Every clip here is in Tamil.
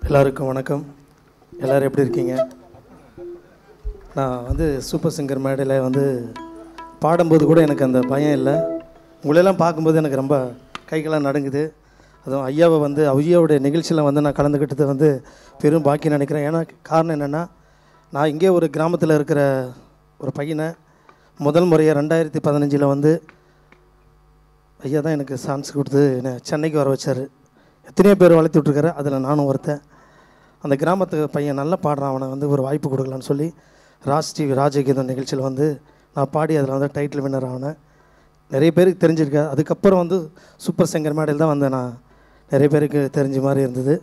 எல்லாருக்கும் வணக்கம். எல்லோரும் எப்படி இருக்கீங்க? நான் வந்து சூப்பர் சிங்கர் மேடையில் வந்து பாடும்போது கூட எனக்கு அந்த பயம் இல்லை. உங்களெல்லாம் பார்க்கும்போது எனக்கு ரொம்ப கைகளாக நடுங்குது. அதுவும் ஐயாவை வந்து ஐயாவுடைய நிகழ்ச்சியில் வந்து நான் கலந்துக்கிட்டது வந்து பெரும் பாக்கியம் நினைக்கிறேன். ஏன்னா காரணம் என்னென்னா, நான் இங்கே ஒரு கிராமத்தில் இருக்கிற ஒரு பையனை முதல் முறையாக 2015 வந்து ஐயா தான் எனக்கு சான்ஸ் கொடுத்து என்னை சென்னைக்கு வர வச்சார். எத்தனையோ பேர் வளர்த்து விட்ருக்காரு, அதில் நானும் ஒருத்தன். அந்த கிராமத்து பையன் நல்லா பாடுறான், அவனை வந்து ஒரு வாய்ப்பு கொடுக்கலான்னு சொல்லி ராஜ் டிவி ராஜகீதம் நிகழ்ச்சியில் வந்து நான் பாடி அதில் வந்து டைட்டில் வின்னர் ஆனேன். நிறைய பேருக்கு தெரிஞ்சிருக்கேன். அதுக்கப்புறம் வந்து சூப்பர் சிங்கர் மேடையில் தான் வந்து நான் நிறைய பேருக்கு தெரிஞ்ச மாதிரி இருந்தது.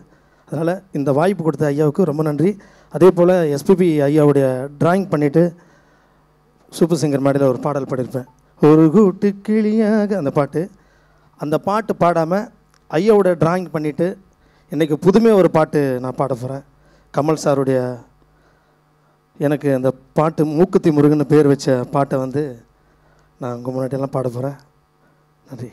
அதனால் இந்த வாய்ப்பு கொடுத்த ஐயாவுக்கு ரொம்ப நன்றி. அதே போல் எஸ்பிபி ஐயாவுடைய ட்ராயிங் பண்ணிவிட்டு சூப்பர் சிங்கர் மேடையில் ஒரு பாடல் பாடியிருப்பேன், ஒரு கூட்டு கிளியாக. அந்த பாட்டு பாடாமல் ஐயாவோட ட்ராயிங் பண்ணிவிட்டு இன்றைக்கி புதுமையாக ஒரு பாட்டு நான் பாட போகிறேன். கமல் சாருடைய எனக்கு அந்த பாட்டு மூக்குத்தி முருகன் பேர் வச்ச பாட்டை வந்து நான் உங்கள் முன்னாடியெல்லாம் பாட போகிறேன். நன்றி.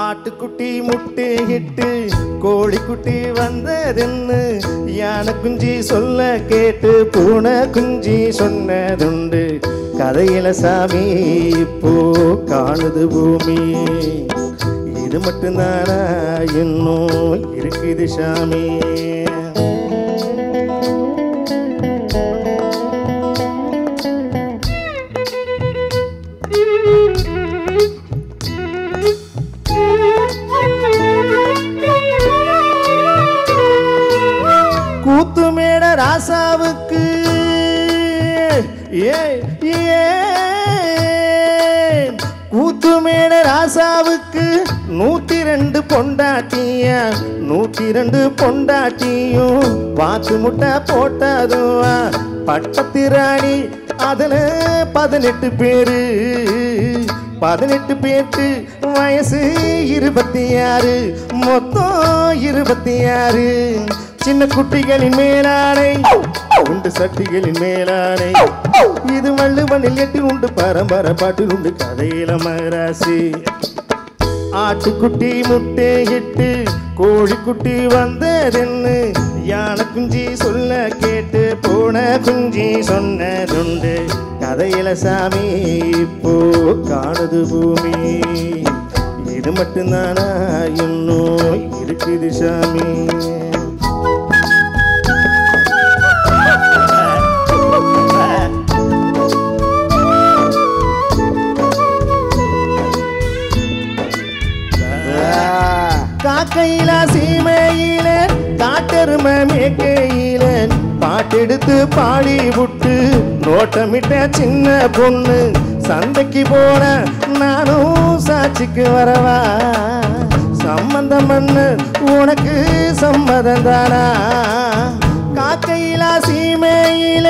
ஆட்டுக்குட்டி முட்டை இட்டு கோழிக்குட்டி வந்ததுன்னு யானை குஞ்சி சொல்ல கேட்டு பூனை குஞ்சி சொன்னதுண்டு. கதையில சாமி இப்போ காணுது பூமி, இது மட்டும்தானா இன்னும் இருக்குது சாமி. கூத்துமேட ராசாவுக்கு கூத்துமேட ராசாவுக்கு 102 பொண்டாட்டியா, 102 பொண்டாட்டியும் வாக்கு முட்டை போட்டதுவா. பட்டத்திராணி அதில் 18 பேரு, 18 பேருக்கு வயசு 26, மொத்தம் 26. சின்ன குட்டிகளின் மேலானை உண்டு சட்டிகளின் மேலானை, இது வள்ளுவனில் 8 உண்டு பரம்பரை பாட்டு உண்டு கதையில மராசி. ஆட்டுக்குட்டி முட்டை இட்டு கோழிக்குட்டி வந்ததென்னு யானை குஞ்சி சொல்ல கேட்டு பூனை குஞ்சி சொன்னதுண்டு. கதையில சாமி இப்போ காணுது பூமி, இது மட்டும்தானா இன்னும் இருக்குது சாமி. காக்கையில சீமையில காட்டெருமை மேக்கையில பாட்டெடுத்து பாடி விட்டு நோட்டமிட்ட சின்ன பொண்ணு. சந்தைக்கு போன நானும் சாட்சிக்கு வரவா, சம்பந்தம் பண்ணு உனக்கு சம்மதம் தானா. காக்கையில சீமையில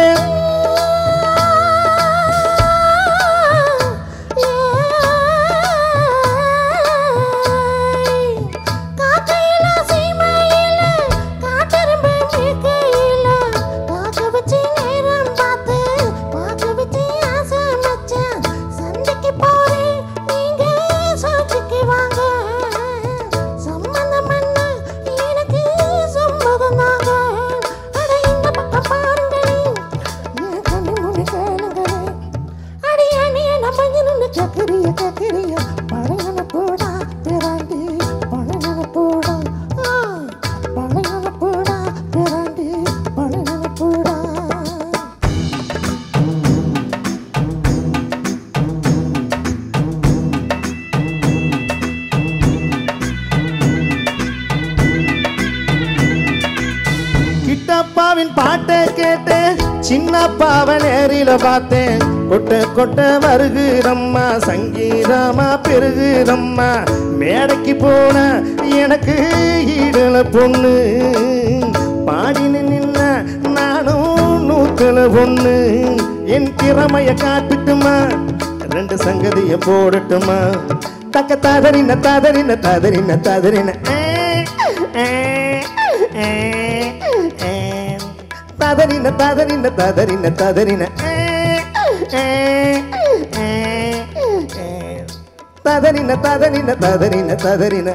பாட்டை கேட்டேன், சின்னப்பாவை நேரில பார்த்தேன். கொட்ட கொட்ட வருகிறம்மா, சங்கீதமா பெருகுதம்மா. மேடைக்கு போன எனக்கு ஈடுல பொண்ணு, பாடின நின்ன நானும் 100 பொண்ணு. என் திறமைய காட்டுட்டுமா, 2 சங்கதிய போடட்டுமா. தக்க ததறின ததறின ததறின ததறின ததறின ததறின ததறின ததறின ததறின ததறின ததறின ததறின